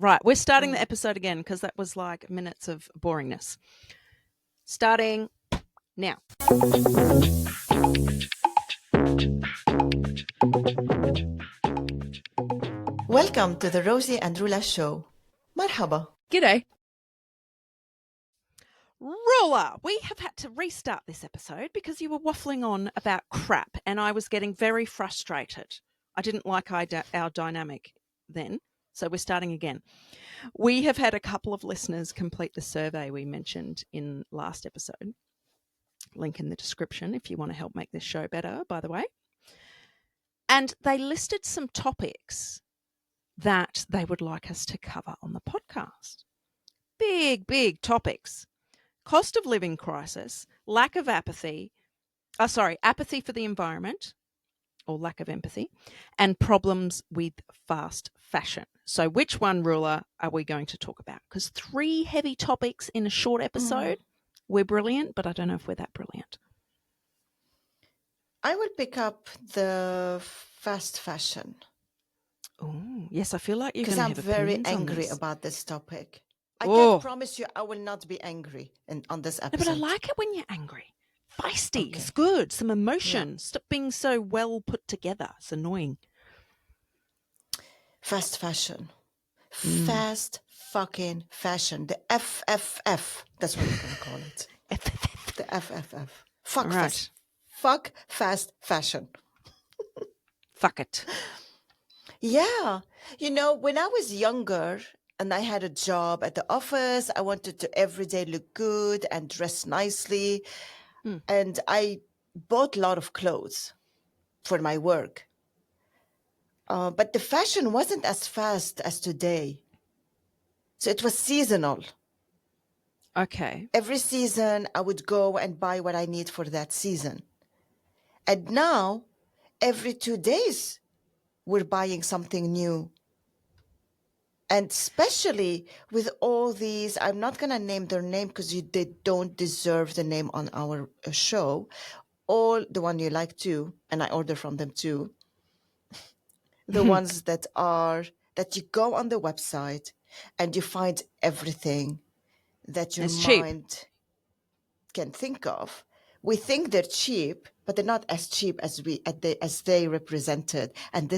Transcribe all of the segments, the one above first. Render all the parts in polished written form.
Right, we're starting the episode again because that was like minutes of boringness. Starting now. Welcome to the Rosie and Roula show. Marhaba. G'day. Roula, we have had to restart this episode because you were waffling on about crap and I was getting very frustrated. I didn't like our dynamic then, so we're starting again. We have had a couple of listeners complete the survey we mentioned in last episode. Link in the description if you want to help make this show better, by the way. And they listed some topics that they would like us to cover on the podcast. Big topics. Cost of living crisis, lack of apathy for the environment, or lack of empathy, and problems with fast fashion. So which one, Roula, are we going to talk about? Because 3 heavy topics in a short episode. We're brilliant, but I don't know if we're that brilliant. I will pick up the fast fashion. Oh, yes, I feel like you're going to have Because I'm very opinions on angry this. about this topic. I can promise you I will not be angry on this episode. No, but I like it when you're angry. Feisty. It's good. Some emotion. Yeah. Stop being so well put together. It's annoying. Fast fashion. Fast fucking fashion. The FFF. That's what you're going to call it. The FFF. Fuck Right. fast. Fuck fast fashion. Fuck it. Yeah. You know, when I was younger and I had a job at the office, I wanted to every day look good and dress nicely. And I bought a lot of clothes for my work. But the fashion wasn't as fast as today. So it was seasonal. Okay. Every season, I would go and buy what I need for that season. And now, every 2 days, we're buying something new. And especially with all these, I'm not going to name their name because they don't deserve the name on our show. All the one you like too, and I order from them too. The ones that you go on the website and you find everything that your mind can think of. We think they're cheap, but they're not as cheap as they represented. And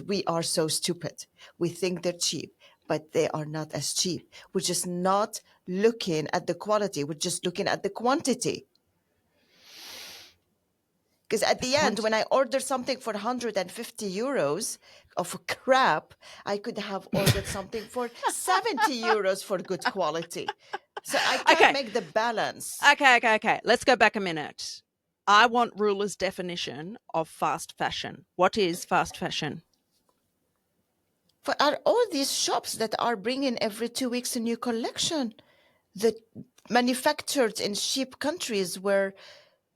we are so stupid. We think they're cheap, but they are not as cheap. We're just not looking at the quality. We're just looking at the quantity. Because at the end, when I order something for 150 euros of crap, I could have ordered something for 70 euros for good quality. So I can't make the balance. Okay. Let's go back a minute. I want Roula's definition of fast fashion. What is fast fashion? Are all these shops that are bringing every 2 weeks a new collection, that manufactured in cheap countries where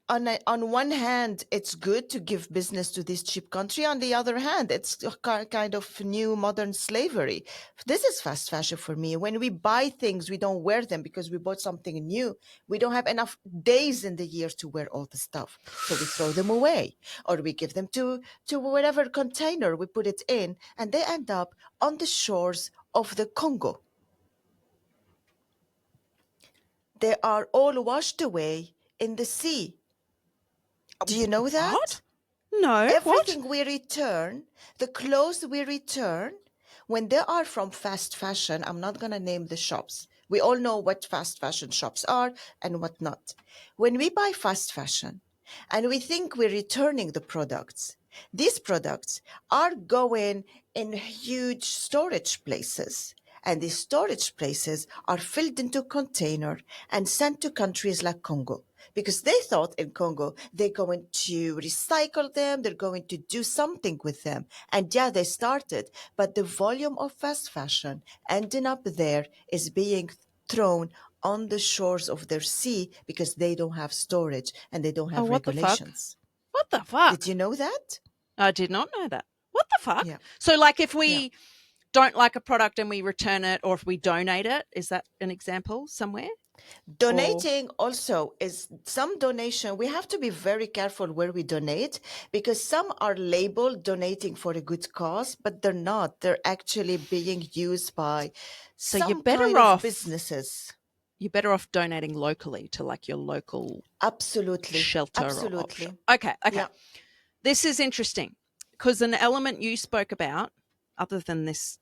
on one hand, it's good to give business to this cheap country. On the other hand, it's a kind of new modern slavery. This is fast fashion for me. When we buy things, we don't wear them because we bought something new. We don't have enough days in the year to wear all the stuff. So we throw them away or we give them to whatever container we put it in, and they end up on the shores of the Congo. They are all washed away in the sea. Do you know that? What? No. Everything we return, the clothes we return, when they are from fast fashion, I'm not going to name the shops. We all know what fast fashion shops are and what not. When we buy fast fashion and we think we're returning the products, these products are going in huge storage places. And these storage places are filled into container and sent to countries like Congo. Because they thought in Congo, they're going to recycle them, they're going to do something with them. And yeah, they started, but the volume of fast fashion ending up there is being thrown on the shores of their sea because they don't have storage and they don't have regulations. What the fuck? Did you know that? I did not know that. What the fuck? Yeah. So like if we don't like a product and we return it or if we donate it, is that an example somewhere? or Donating also is some donation. We have to be very careful where we donate because some are labeled donating for a good cause, but they're not. They're actually being used by so you're some kind better of off businesses. donating locally to like your local Absolutely. shelter or op shop. Absolutely. Okay. Yeah. This is interesting because an element you spoke about, other than this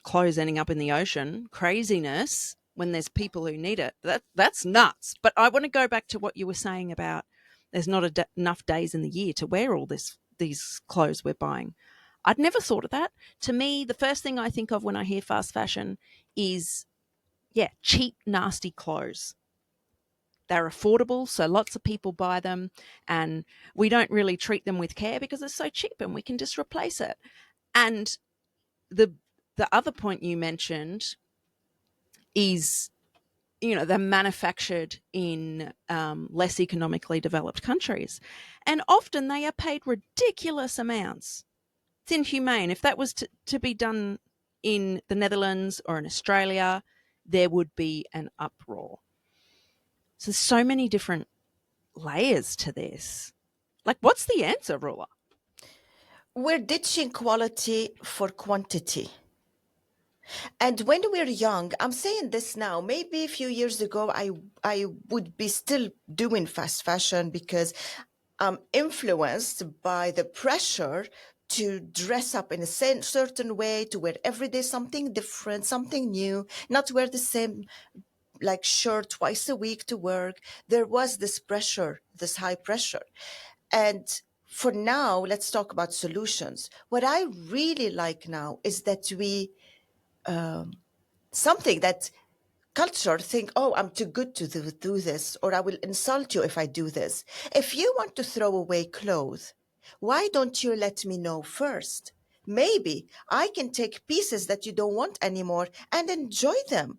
clothes ending up in the ocean craziness when there's people who need it, that's nuts. But I want to go back to what you were saying about there's not enough days in the year to wear all these clothes we're buying. I'd never thought of that. To me, the first thing I think of when I hear fast fashion is, yeah, cheap, nasty clothes. They're affordable, so lots of people buy them, and we don't really treat them with care because they're so cheap and we can just replace it. And the the other point you mentioned is, they're manufactured in less economically developed countries, and often they are paid ridiculous amounts. It's inhumane. If that was to be done in the Netherlands or in Australia, there would be an uproar. So there's so many different layers to this. Like, what's the answer, Ruler? We're ditching quality for quantity. And when we're young, I'm saying this now, maybe a few years ago, I would be still doing fast fashion because I'm influenced by the pressure to dress up in a certain way, to wear every day something different, something new, not wear the same like shirt twice a week to work. There was this pressure, this high pressure. And for now, let's talk about solutions. What I really like now is that we something that culture think, oh, I'm too good to do this, or I will insult you if I do this. If you want to throw away clothes, why don't you let me know first? Maybe I can take pieces that you don't want anymore and enjoy them.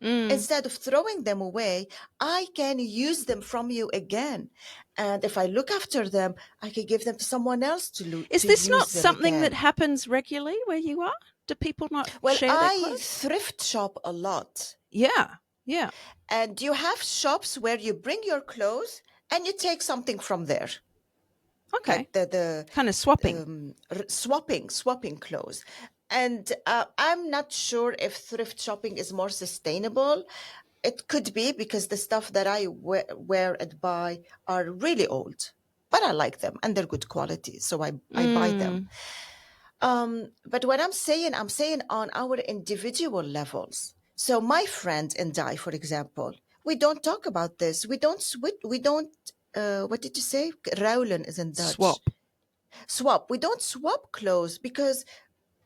Mm. Instead of throwing them away, I can use them from you again. And if I look after them, I can give them to someone else Is to this not use them something that again. happens regularly where you are? Do people not Well, share their I clothes? thrift shop a lot. Yeah, yeah. And you have shops where you bring your clothes and you take something from there, Okay. like the Kind of swapping. swapping clothes. And I'm not sure if thrift shopping is more sustainable. It could be because the stuff that I wear and buy are really old, but I like them and they're good quality, so I buy them. Mm. But what I'm saying on our individual levels. So my friend and I, for example, we don't talk about this. We don't we don't. What did you say? Ruilen is in Dutch. Swap. Swap. We don't swap clothes because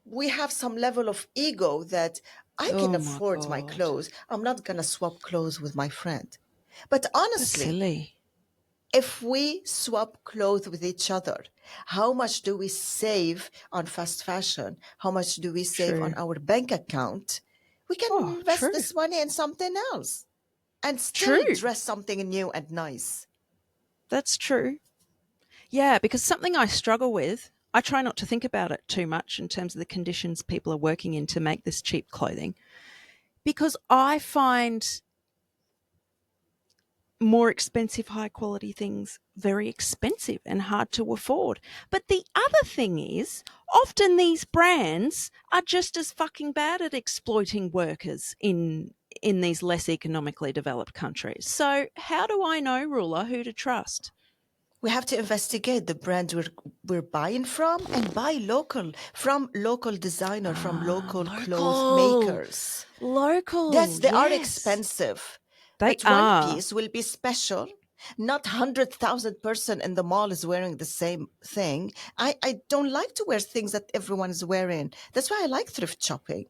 we have some level of ego that I can Oh my afford my God. clothes. I'm not gonna swap clothes with my friend. But That's honestly, silly. if we swap clothes with each other, how much do we save on fast fashion? How much do we save on True. our bank account? We can Oh, invest true. this money in something else and still True. dress something new and nice. That's true. Yeah, because something I struggle with, I try not to think about it too much in terms of the conditions people are working in to make this cheap clothing, because I find more expensive, high quality things very expensive and hard to afford. But the other thing is, often these brands are just as fucking bad at exploiting workers in these less economically developed countries. So how do I know, Ruler, who to trust? We have to investigate the brand we're buying from and buy local, from local designer, from Ah, local cloth local. makers. Local, They are yes. expensive, They but one are. piece will be special. Not 100,000 person in the mall is wearing the same thing. I don't like to wear things that everyone is wearing. That's why I like thrift shopping.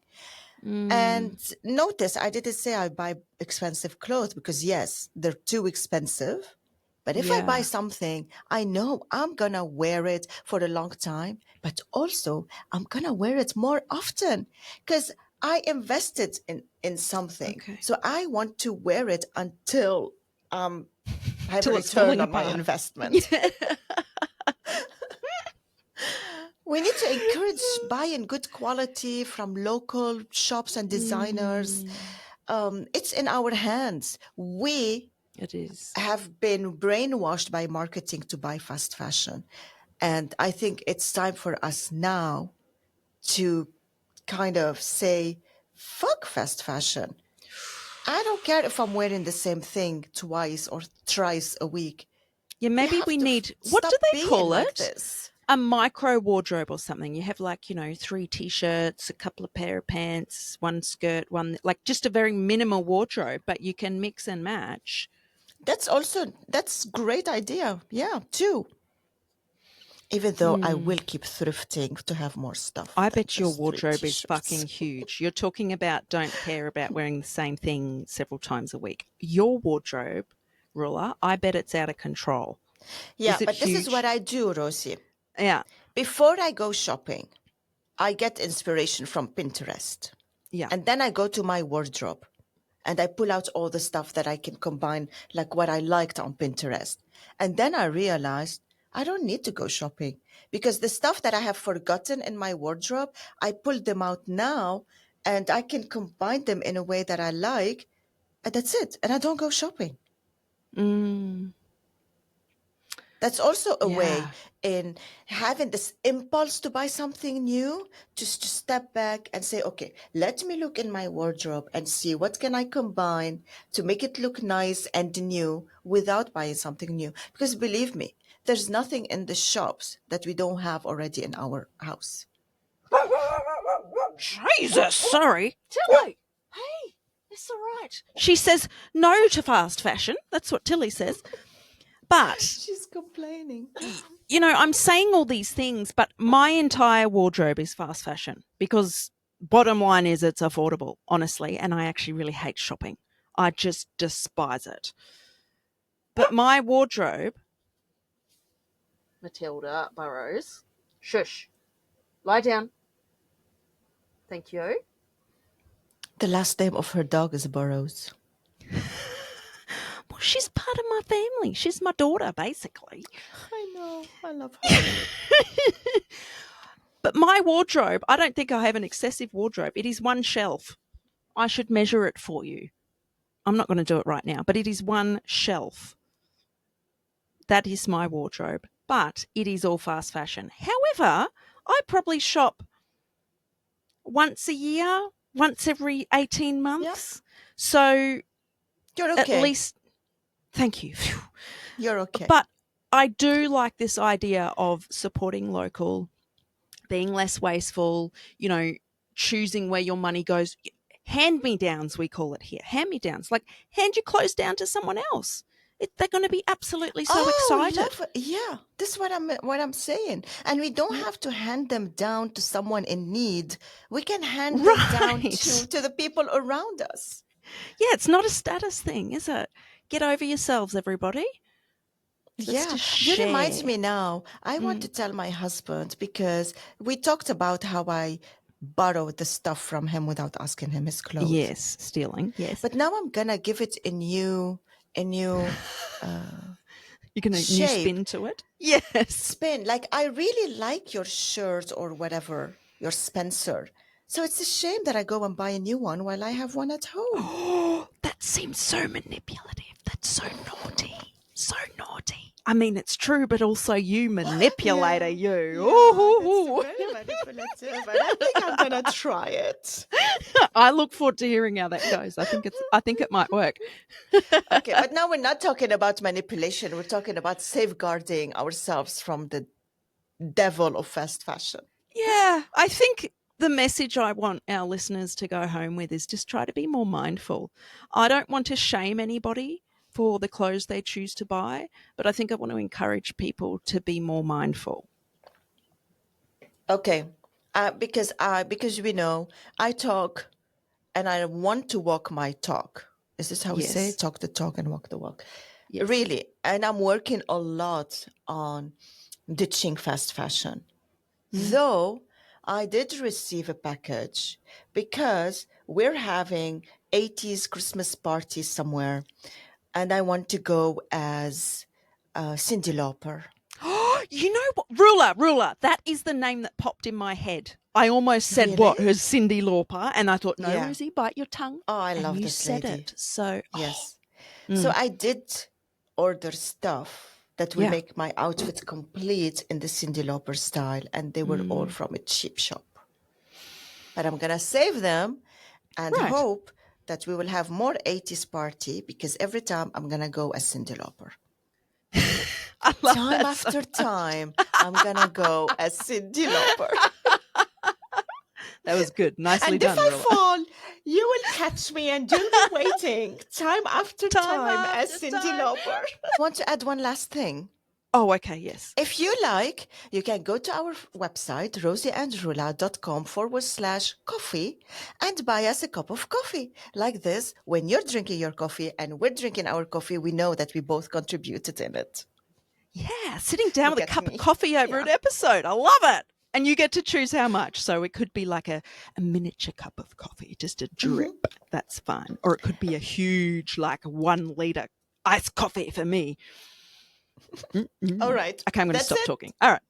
Mm, And notice, I didn't say I buy expensive clothes because yes, they're too expensive. But if I buy yeah. something, I know I'm gonna wear it for a long time, but also I'm gonna wear it more often because I invested in something. Okay. So I want to wear it until I have a Till it's return falling on my apart. investment. Yeah. We need to encourage buying good quality from local shops and designers. Mm. it's in our hands. We It is. have been brainwashed by marketing to buy fast fashion. And I think it's time for us now to kind of say, fuck fast fashion. I don't care if I'm wearing the same thing twice or thrice a week. Yeah, maybe we need, what do stop they being call like it? this. A micro wardrobe or something. You have like, 3 t-shirts, a couple of pair of pants, one skirt, one, like just a very minimal wardrobe, but you can mix and match. That's great idea. Yeah, too. Even though I will keep thrifting to have more stuff I than bet your just 3 wardrobe is t-shirts. fucking huge. You're talking about don't care about wearing the same thing several times a week. Your wardrobe, Ruler, I bet it's out of control. Yeah, Is it but this is what huge? I do, Rosie. Yeah. Before I go shopping, I get inspiration from Pinterest. Yeah. And then I go to my wardrobe and I pull out all the stuff that I can combine, like what I liked on Pinterest. And then I realized I don't need to go shopping because the stuff that I have forgotten in my wardrobe, I pull them out now and I can combine them in a way that I like. And that's it. And I don't go shopping. Mm, That's also a way yeah. in having this impulse to buy something new, just to step back and say, okay, let me look in my wardrobe and see what can I combine to make it look nice and new without buying something new. Because believe me, there's nothing in the shops that we don't have already in our house. Jesus, sorry. Tilly, hey, it's all right. She says no to fast fashion. That's what Tilly says. But, She's complaining. I'm saying all these things, but my entire wardrobe is fast fashion because bottom line is it's affordable, honestly, and I actually really hate shopping. I just despise it. But my wardrobe, Matilda Burrows, shush, lie down. Thank you. The last name of her dog is Burrows. Well, she's part of my family. She's my daughter, basically. I know. I love her. But my wardrobe, I don't think I have an excessive wardrobe. It is one shelf. I should measure it for you. I'm not going to do it right now, but it is one shelf. That is my wardrobe. But it is all fast fashion. However, I probably shop once a year, once every 18 months. Yep. So you're okay. At least, thank you. You're okay. But I do like this idea of supporting local, being less wasteful, choosing where your money goes. Hand-me-downs, we call it here. Hand-me-downs. Like, hand your clothes down to someone else. They're going to be absolutely so excited. Yeah, this is what I'm saying. And we don't have to hand them down to someone in need. We can hand them down to the people around us. Yeah, it's not a status thing, is it? Get over yourselves, everybody. You remind me now. I want to tell my husband because we talked about how I borrowed the stuff from him without asking him his clothes. Yes, stealing. Yes. But now I'm gonna give it a new you're gonna new spin to it. Yes, spin. Like I really like your shirt or whatever, your Spencer. So it's a shame that I go and buy a new one while I have one at home. Oh, that seems so manipulative. That's so naughty. So naughty. I mean, it's true, but also you manipulator, you. Yeah, that's very manipulative, and I think I'm gonna try it. I look forward to hearing how that goes. I think it might work. Okay, but now we're not talking about manipulation. We're talking about safeguarding ourselves from the devil of fast fashion. Yeah, I think the message I want our listeners to go home with is just try to be more mindful. I don't want to shame anybody for the clothes they choose to buy, but I think I want to encourage people to be more mindful. Okay, because we know I talk and I want to walk my talk. Is this how we say it? Talk the talk and walk the walk. Yes. Really, and I'm working a lot on ditching fast fashion. Though I did receive a package because we're having 80s Christmas party somewhere and I want to go as Cyndi Lauper. You know what? Ruler. That is the name that popped in my head. I almost said what? Really? Her Cyndi Lauper, and I thought, no, Yeah. Rosie, bite your tongue. Oh, I And love you this said lady. it. So, Yes. oh, So I did order stuff that will Yeah. make my outfit complete in the Cyndi Lauper style, and they were all Mm. from a cheap shop. But I'm gonna save them and Right. hope that we will have more 80s party, because every time I'm gonna go as Cyndi Lauper. I love Time that so after much. time, I'm gonna go as Cyndi Lauper. That was good. Nicely And done, if I Roula. fall, you will catch me and you'll be waiting time after time as after Cyndi time. Lauper. I want to add one last thing. Oh, okay, yes. If you like, you can go to our website, rosieandroula.com/coffee, and buy us a cup of coffee. Like this, when you're drinking your coffee and we're drinking our coffee, we know that we both contributed in it. Yeah, sitting down Look with a at cup me. of coffee over an episode. I love it. And you get to choose how much. So it could be like a miniature cup of coffee, just a drip. That's fine. Or it could be a huge, like 1 liter iced coffee for me. All right. Okay, I'm going to That's stop it. talking. All right.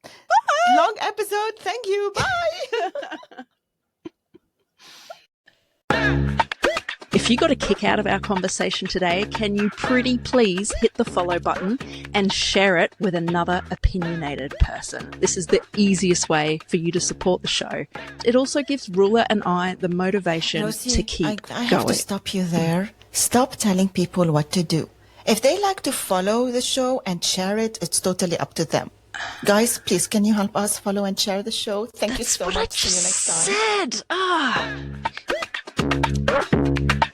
Long episode. Thank you. Bye. If you got a kick out of our conversation today, can you pretty please hit the follow button and share it with another opinionated person? This is the easiest way for you to support the show. It also gives Roula and I the motivation Rosie, to keep I have to going. stop you there. Stop telling people what to do. If they like to follow the show and share it, it's totally up to them. Guys, please, can you help us follow and share the show? Thank you so much. See you next time. Said.